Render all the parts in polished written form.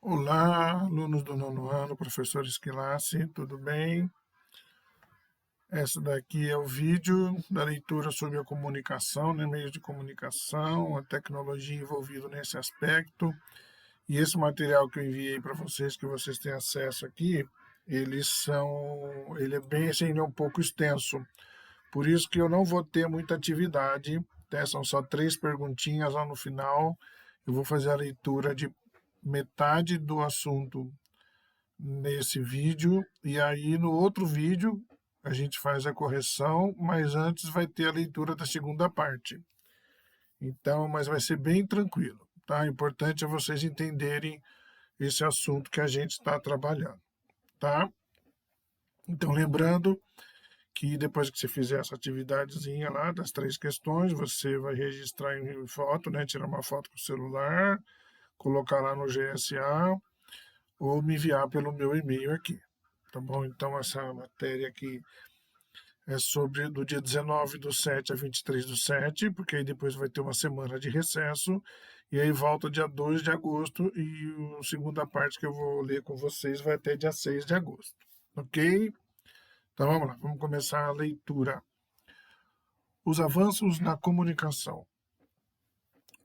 Olá, alunos do nono ano, professor Esquilassi, tudo bem? Esse daqui é o vídeo da leitura sobre a comunicação, né, meios de comunicação, a tecnologia envolvida nesse aspecto. E esse material que eu enviei para vocês, que vocês têm acesso aqui, ele é bem, assim, ele é um pouco extenso. Por isso que eu não vou ter muita atividade, né? São só 3 perguntinhas lá no final. Eu vou fazer a leitura de metade do assunto nesse vídeo, e aí no outro vídeo a gente faz a correção, mas antes vai ter a leitura da segunda parte. Então, mas vai ser bem tranquilo, tá? O importante é vocês entenderem esse assunto que a gente está trabalhando, tá? Então, lembrando que depois que você fizer essa atividadezinha lá das 3 questões, você vai registrar em foto, né? Tirar uma foto com o celular, colocar lá no GSA ou me enviar pelo meu e-mail aqui, tá bom? Então, essa matéria aqui é sobre do dia 19/7 a 23/7, porque aí depois vai ter uma semana de recesso, e aí volta dia 2 de agosto, e a segunda parte que eu vou ler com vocês vai até dia 6 de agosto, ok? Então vamos lá, vamos começar a leitura. Os avanços na comunicação.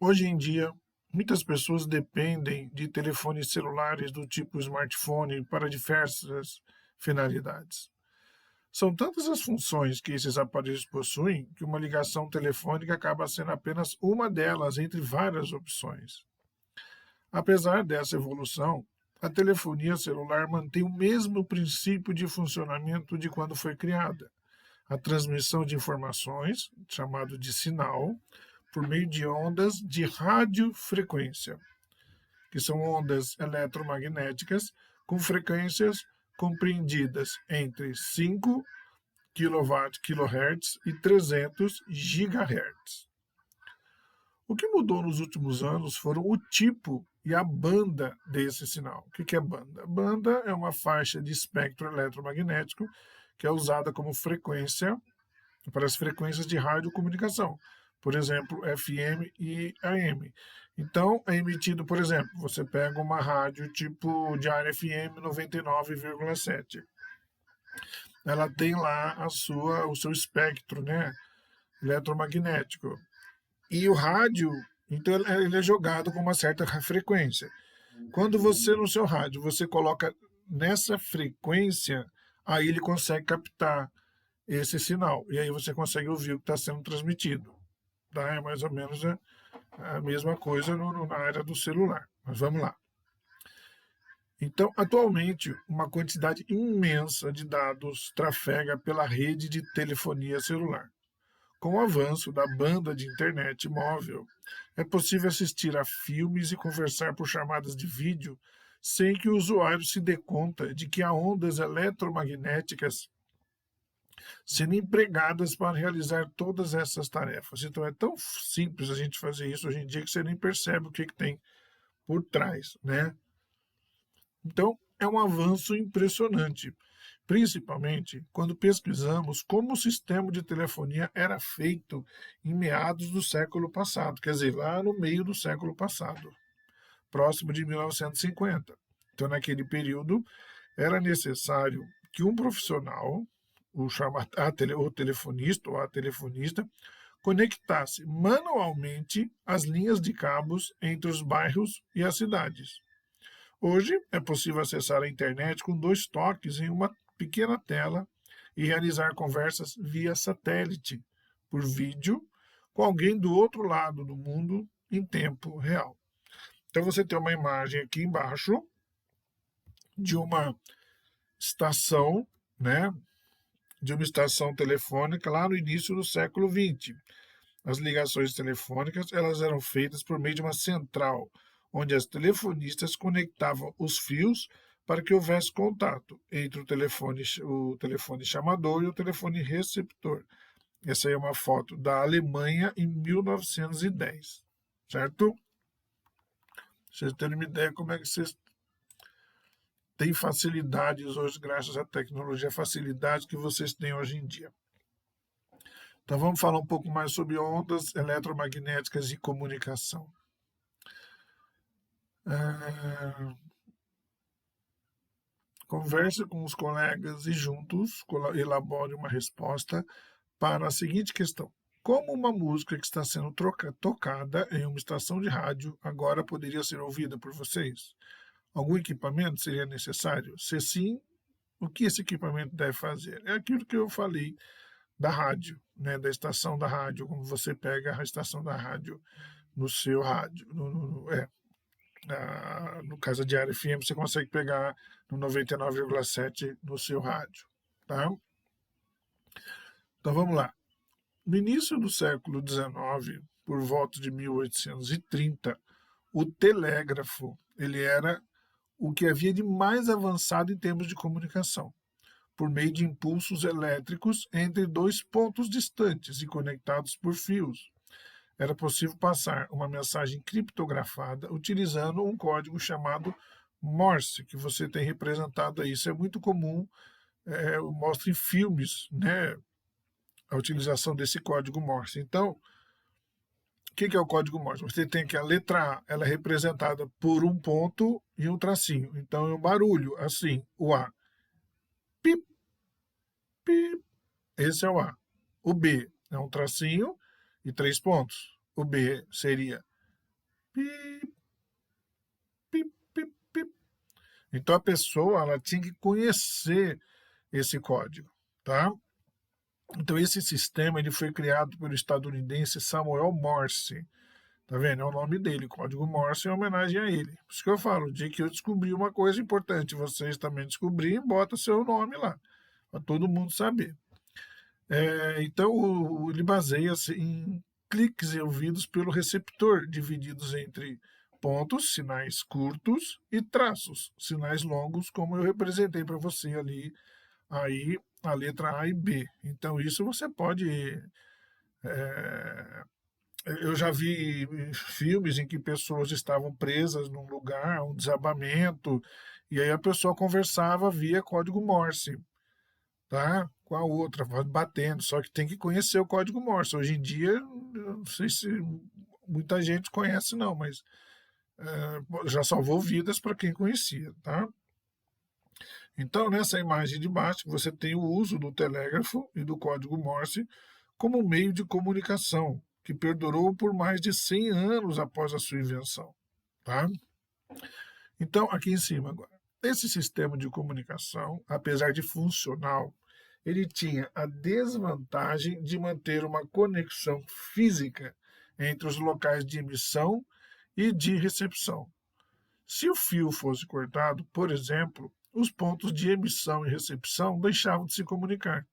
Hoje em dia, muitas pessoas dependem de telefones celulares do tipo smartphone para diversas finalidades. São tantas as funções que esses aparelhos possuem que uma ligação telefônica acaba sendo apenas uma delas entre várias opções. Apesar dessa evolução, a telefonia celular mantém o mesmo princípio de funcionamento de quando foi criada: a transmissão de informações, chamado de sinal, por meio de ondas de radiofrequência, que são ondas eletromagnéticas com frequências compreendidas entre 5 kHz e 300 GHz. O que mudou nos últimos anos foram o tipo e a banda desse sinal. O que é banda? Banda é uma faixa de espectro eletromagnético que é usada como frequência para as frequências de radiocomunicação, por exemplo, FM e AM. Então, é emitido, por exemplo, você pega uma rádio tipo Diário FM 99,7. Ela tem lá o seu espectro, né, eletromagnético. E o rádio, então ele é jogado com uma certa frequência. Quando você no seu rádio, você coloca nessa frequência, aí ele consegue captar esse sinal. E aí você consegue ouvir o que está sendo transmitido. Tá? É mais ou menos a mesma coisa na área do celular. Mas vamos lá. Então, atualmente, uma quantidade imensa de dados trafega pela rede de telefonia celular. Com o avanço da banda de internet móvel, é possível assistir a filmes e conversar por chamadas de vídeo sem que o usuário se dê conta de que há ondas eletromagnéticas sendo empregadas para realizar todas essas tarefas. Então é tão simples a gente fazer isso hoje em dia que você nem percebe o que tem por trás, né? Então é um avanço impressionante, principalmente quando pesquisamos como o sistema de telefonia era feito em meados do século passado, quer dizer, lá no meio do século passado, próximo de 1950. Então, naquele período, era necessário que um profissional, o telefonista ou a telefonista, conectasse manualmente as linhas de cabos entre os bairros e as cidades. Hoje é possível acessar a internet com 2 toques em uma pequena tela e realizar conversas via satélite, por vídeo, com alguém do outro lado do mundo em tempo real. Então você tem uma imagem aqui embaixo de uma estação, né, de uma estação telefônica lá no início do século XX. As ligações telefônicas elas eram feitas por meio de uma central, onde as telefonistas conectavam os fios para que houvesse contato entre o telefone chamador e o telefone receptor. Essa aí é uma foto da Alemanha em 1910, certo? Vocês terem uma ideia como é que vocês têm facilidades hoje, graças à tecnologia, facilidades que vocês têm hoje em dia. Então vamos falar um pouco mais sobre ondas eletromagnéticas e comunicação. Converse com os colegas e juntos elabore uma resposta para a seguinte questão: como uma música que está sendo tocada em uma estação de rádio agora poderia ser ouvida por vocês? Algum equipamento seria necessário? Se sim, o que esse equipamento deve fazer? É aquilo que eu falei da rádio, né, da estação da rádio, como você pega a estação da rádio no seu rádio, no caso da Diário FM, você consegue pegar no 99,7 no seu rádio, tá? Então vamos lá. No início do século XIX, por volta de 1830, o telégrafo ele era o que havia de mais avançado em termos de comunicação, por meio de impulsos elétricos entre dois pontos distantes e conectados por fios. Era possível passar uma mensagem criptografada utilizando um código chamado Morse, que você tem representado aí. Isso é muito comum, mostra em filmes, né, a utilização desse código Morse. Então, o que é o código Morse? Você tem que a letra A, ela é representada por um ponto e um tracinho. Então, é um barulho, assim, o A. Pip, pip. Esse é o A. O B é um tracinho e 3 pontos. O B seria pip, pip, pip, pip. Então, a pessoa ela tinha que conhecer esse código, tá? Então, esse sistema ele foi criado pelo estadunidense Samuel Morse. Tá vendo? É o nome dele, Código Morse, em homenagem a ele. Por isso que eu falo, o dia que eu descobri uma coisa importante, vocês também descobrirem, bota seu nome lá, para todo mundo saber. Então, ele baseia-se em cliques e ouvidos pelo receptor, divididos entre pontos, sinais curtos, e traços, sinais longos, como eu representei para você ali, aí a letra A e B. Então, isso você pode eu já vi filmes em que pessoas estavam presas num lugar, um desabamento, e aí a pessoa conversava via código Morse, tá? Com a outra, batendo, só que tem que conhecer o código Morse. Hoje em dia, eu não sei se muita gente conhece não, mas já salvou vidas para quem conhecia, tá? Então, nessa imagem de baixo, você tem o uso do telégrafo e do código Morse como meio de comunicação, que perdurou por mais de 100 anos após a sua invenção. Tá? Então, aqui em cima agora. Esse sistema de comunicação, apesar de funcional, ele tinha a desvantagem de manter uma conexão física entre os locais de emissão e de recepção. Se o fio fosse cortado, por exemplo, os pontos de emissão e recepção deixavam de se comunicar.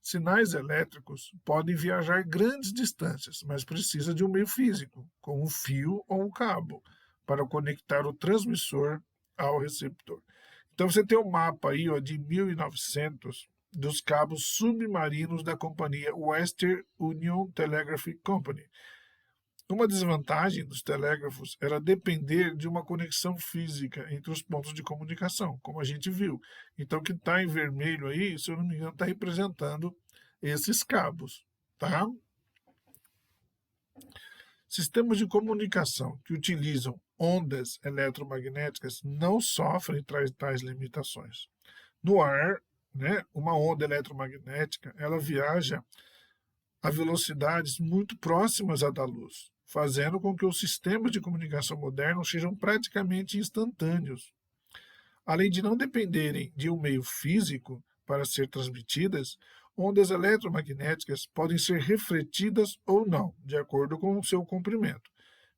Sinais elétricos podem viajar grandes distâncias, mas precisa de um meio físico, como um fio ou um cabo, para conectar o transmissor ao receptor. Então você tem um mapa aí de 1900 dos cabos submarinos da companhia Western Union Telegraph Company. Uma desvantagem dos telégrafos era depender de uma conexão física entre os pontos de comunicação, como a gente viu. Então, o que está em vermelho aí, se eu não me engano, está representando esses cabos, tá? Sistemas de comunicação que utilizam ondas eletromagnéticas não sofrem tais limitações. No ar, né, uma onda eletromagnética, ela viaja a velocidades muito próximas à da luz, fazendo com que os sistemas de comunicação modernos sejam praticamente instantâneos. Além de não dependerem de um meio físico para ser transmitidas, ondas eletromagnéticas podem ser refletidas ou não, de acordo com o seu comprimento,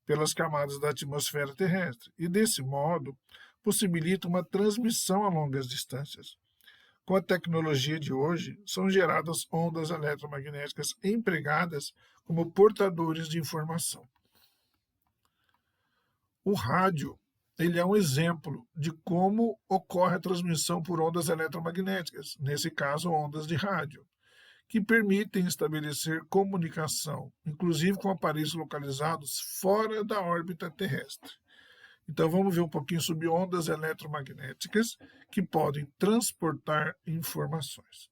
pelas camadas da atmosfera terrestre, e desse modo possibilita uma transmissão a longas distâncias. Com a tecnologia de hoje, são geradas ondas eletromagnéticas empregadas como portadores de informação. O rádio ele é um exemplo de como ocorre a transmissão por ondas eletromagnéticas, nesse caso, ondas de rádio, que permitem estabelecer comunicação, inclusive com aparelhos localizados fora da órbita terrestre. Então vamos ver um pouquinho sobre ondas eletromagnéticas que podem transportar informações.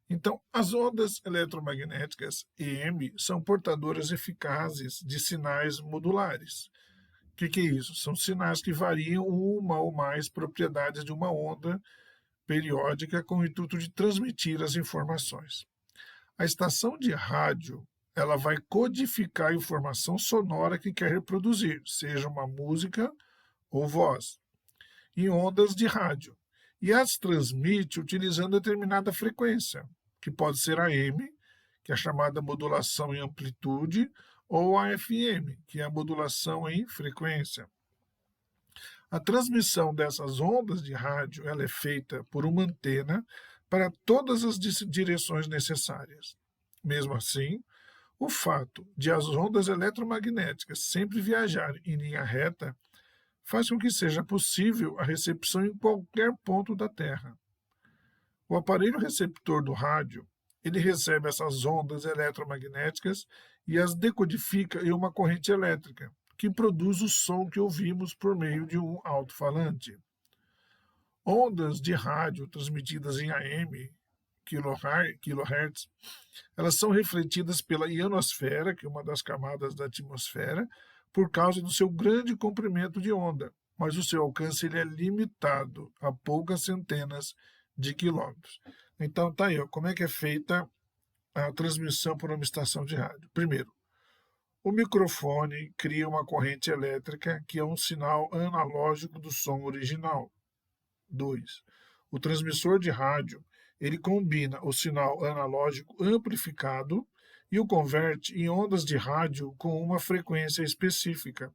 Então, as ondas eletromagnéticas EM são portadoras eficazes de sinais modulares, que é isso? São sinais que variam uma ou mais propriedades de uma onda periódica com o intuito de transmitir as informações. A estação de rádio, ela vai codificar a informação sonora que quer reproduzir, seja uma música ou voz, em ondas de rádio, e as transmite utilizando determinada frequência, que pode ser a AM, que é a chamada modulação em amplitude, ou a FM, que é a modulação em frequência. A transmissão dessas ondas de rádio ela é feita por uma antena para todas as direções necessárias. Mesmo assim, o fato de as ondas eletromagnéticas sempre viajarem em linha reta faz com que seja possível a recepção em qualquer ponto da Terra. O aparelho receptor do rádio, ele recebe essas ondas eletromagnéticas e as decodifica em uma corrente elétrica, que produz o som que ouvimos por meio de um alto-falante. Ondas de rádio transmitidas em AM, kHz, elas são refletidas pela ionosfera, que é uma das camadas da atmosfera, por causa do seu grande comprimento de onda, mas o seu alcance ele é limitado a poucas centenas de quilômetros. Então tá aí, ó, como é que é feita a transmissão por uma estação de rádio. Primeiro, o microfone cria uma corrente elétrica que é um sinal analógico do som original. 2. O transmissor de rádio, ele combina o sinal analógico amplificado e o converte em ondas de rádio com uma frequência específica.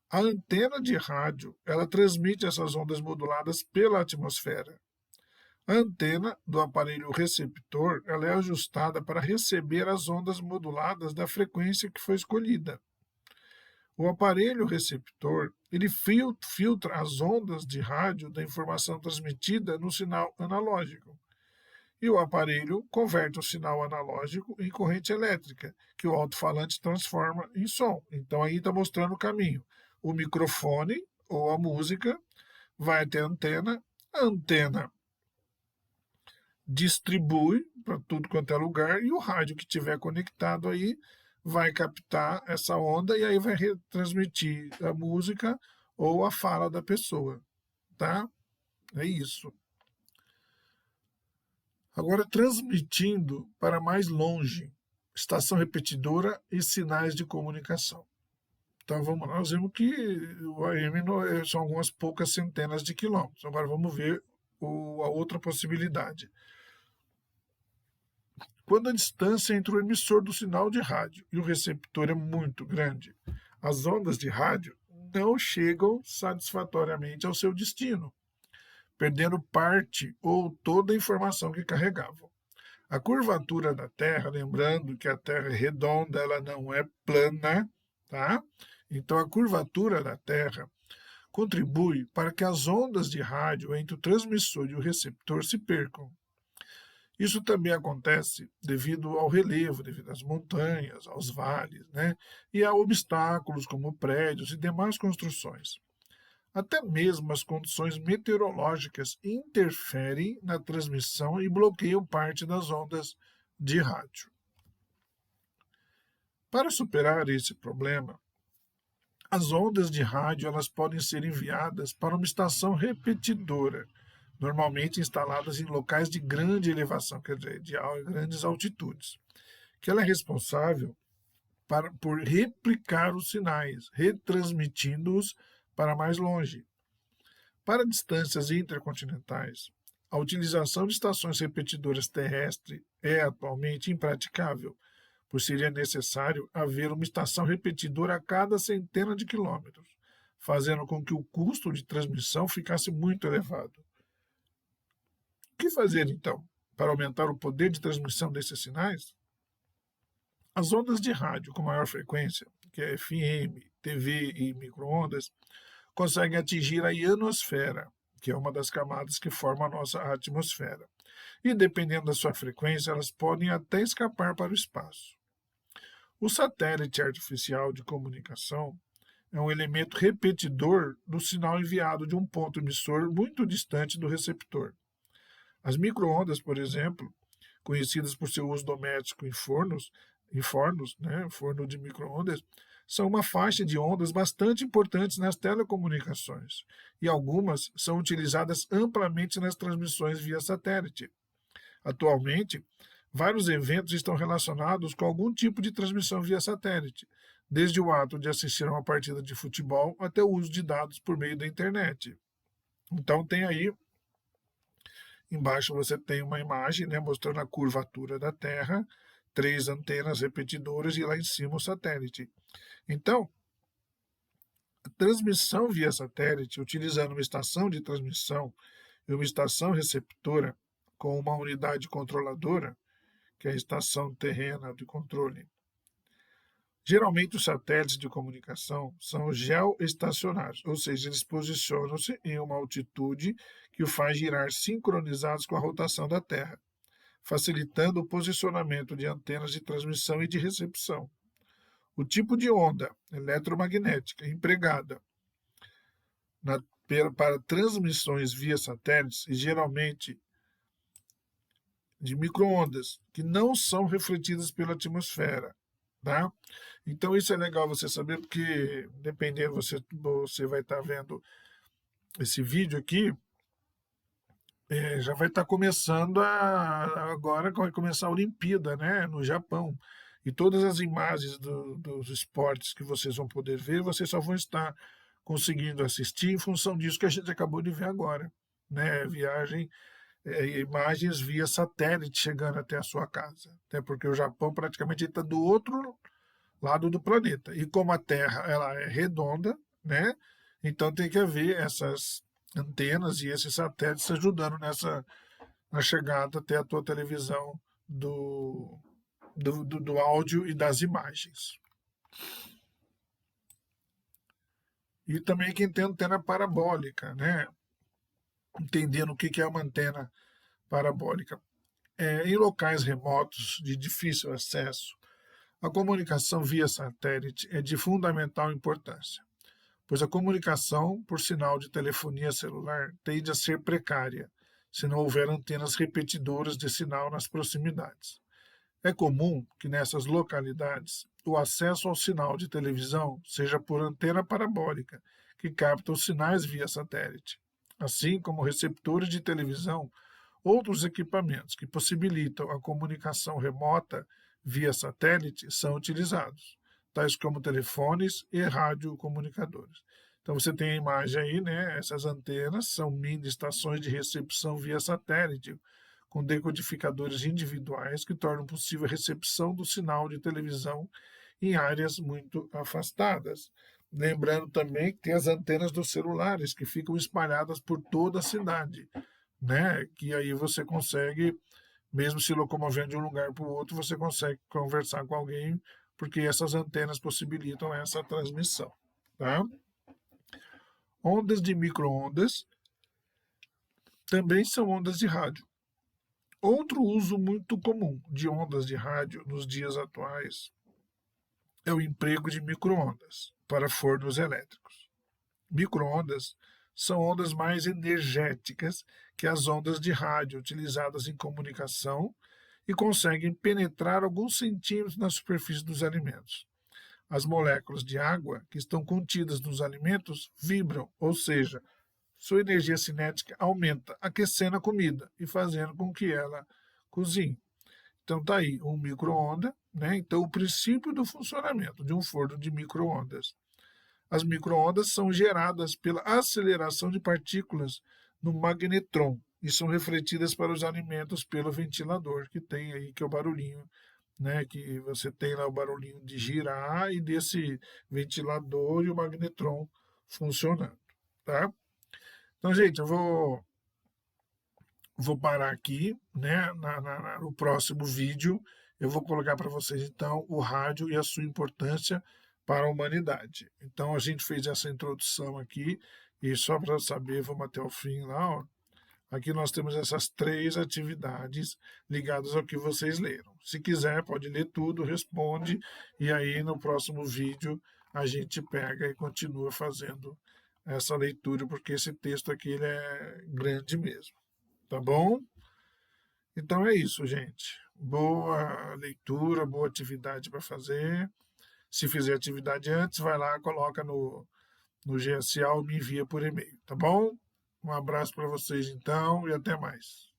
A antena de rádio, ela transmite essas ondas moduladas pela atmosfera. A antena do aparelho receptor, ela é ajustada para receber as ondas moduladas da frequência que foi escolhida. O aparelho receptor, ele filtra as ondas de rádio da informação transmitida no sinal analógico. E o aparelho converte o sinal analógico em corrente elétrica, que o alto-falante transforma em som. Então aí está mostrando o caminho. O microfone ou a música vai até a antena distribui para tudo quanto é lugar e o rádio que tiver conectado aí vai captar essa onda e aí vai retransmitir a música ou a fala da pessoa, tá? É isso. Agora, transmitindo para mais longe, estação repetidora e sinais de comunicação. Então, vamos lá, nós vimos que o AM são algumas poucas centenas de quilômetros. Agora, vamos ver a outra possibilidade. Quando a distância entre o emissor do sinal de rádio e o receptor é muito grande, as ondas de rádio não chegam satisfatoriamente ao seu destino, perdendo parte ou toda a informação que carregavam. A curvatura da Terra, lembrando que a Terra é redonda, ela não é plana, tá? Então a curvatura da Terra contribui para que as ondas de rádio entre o transmissor e o receptor se percam. Isso também acontece devido ao relevo, devido às montanhas, aos vales, né? E a obstáculos como prédios e demais construções. Até mesmo as condições meteorológicas interferem na transmissão e bloqueiam parte das ondas de rádio. Para superar esse problema, as ondas de rádio elas podem ser enviadas para uma estação repetidora, normalmente instaladas em locais de grande elevação, quer dizer, de grandes altitudes, que ela é responsável por replicar os sinais, retransmitindo-os para mais longe. Para distâncias intercontinentais, a utilização de estações repetidoras terrestres é atualmente impraticável, pois seria necessário haver uma estação repetidora a cada centena de quilômetros, fazendo com que o custo de transmissão ficasse muito elevado. O que fazer, então, para aumentar o poder de transmissão desses sinais? As ondas de rádio com maior frequência, que é FM, TV e microondas, conseguem atingir a ionosfera, que é uma das camadas que forma a nossa atmosfera. E, dependendo da sua frequência, elas podem até escapar para o espaço. O satélite artificial de comunicação é um elemento repetidor do sinal enviado de um ponto emissor muito distante do receptor. As microondas, por exemplo, conhecidas por seu uso doméstico em forno de microondas, são uma faixa de ondas bastante importantes nas telecomunicações, e algumas são utilizadas amplamente nas transmissões via satélite. Atualmente, vários eventos estão relacionados com algum tipo de transmissão via satélite, desde o ato de assistir a uma partida de futebol até o uso de dados por meio da internet. Então tem aí, embaixo você tem uma imagem, né, mostrando a curvatura da Terra, 3 antenas repetidoras e lá em cima o satélite. Então, a transmissão via satélite, utilizando uma estação de transmissão e uma estação receptora com uma unidade controladora, que é a estação terrena de controle. Geralmente, os satélites de comunicação são geoestacionários, ou seja, eles posicionam-se em uma altitude que o faz girar sincronizados com a rotação da Terra, facilitando o posicionamento de antenas de transmissão e de recepção. O tipo de onda eletromagnética empregada para transmissões via satélites e geralmente de microondas, que não são refletidas pela atmosfera, tá? Então isso é legal você saber, porque dependendo, você vai estar vendo esse vídeo aqui, já vai estar começando agora vai começar a Olimpíada, né, no Japão. E todas as imagens dos esportes que vocês vão poder ver, vocês só vão estar conseguindo assistir em função disso que a gente acabou de ver agora, né? Imagens via satélite chegando até a sua casa, até porque o Japão praticamente está do outro lado do planeta. E como a Terra ela é redonda, né? Então tem que haver essas antenas e esses satélites ajudando na chegada até a tua televisão do áudio e das imagens. E também quem tem antena parabólica, né? Entendendo o que é uma antena parabólica. Em locais remotos de difícil acesso, a comunicação via satélite é de fundamental importância, pois a comunicação por sinal de telefonia celular tende a ser precária, se não houver antenas repetidoras de sinal nas proximidades. É comum que nessas localidades o acesso ao sinal de televisão seja por antena parabólica, que capta os sinais via satélite, assim como receptores de televisão, outros equipamentos que possibilitam a comunicação remota via satélite são utilizados, tais como telefones e radiocomunicadores. Então você tem a imagem aí, né? Essas antenas são mini estações de recepção via satélite, com decodificadores individuais que tornam possível a recepção do sinal de televisão em áreas muito afastadas. Lembrando também que tem as antenas dos celulares que ficam espalhadas por toda a cidade, né? Que aí você consegue, mesmo se locomovendo de um lugar para o outro, você consegue conversar com alguém, porque essas antenas possibilitam essa transmissão, tá? Ondas de micro-ondas também são ondas de rádio. Outro uso muito comum de ondas de rádio nos dias atuais é o emprego de micro-ondas para fornos elétricos. Micro-ondas são ondas mais energéticas que as ondas de rádio utilizadas em comunicação e conseguem penetrar alguns centímetros na superfície dos alimentos. As moléculas de água que estão contidas nos alimentos vibram, ou seja, sua energia cinética aumenta, aquecendo a comida e fazendo com que ela cozinhe. Então está aí um micro-onda, né? Então o princípio do funcionamento de um forno de micro-ondas. As micro-ondas são geradas pela aceleração de partículas no magnetron e são refletidas para os alimentos pelo ventilador, que tem aí, que é o barulhinho, né? Que você tem lá o barulhinho de girar e desse ventilador e o magnetron funcionando, tá? Então, gente, eu vou parar aqui, né? No próximo vídeo, eu vou colocar para vocês, então, o rádio e a sua importância para a humanidade. Então, a gente fez essa introdução aqui, e só para saber, vamos até o fim lá, ó. Aqui nós temos essas 3 atividades ligadas ao que vocês leram. Se quiser, pode ler tudo, responde, e aí no próximo vídeo a gente pega e continua fazendo essa leitura, porque esse texto aqui ele é grande mesmo, tá bom? Então é isso, gente. Boa leitura, boa atividade para fazer. Se fizer atividade antes, vai lá, coloca no GSA ou me envia por e-mail, tá bom? Um abraço para vocês então e até mais.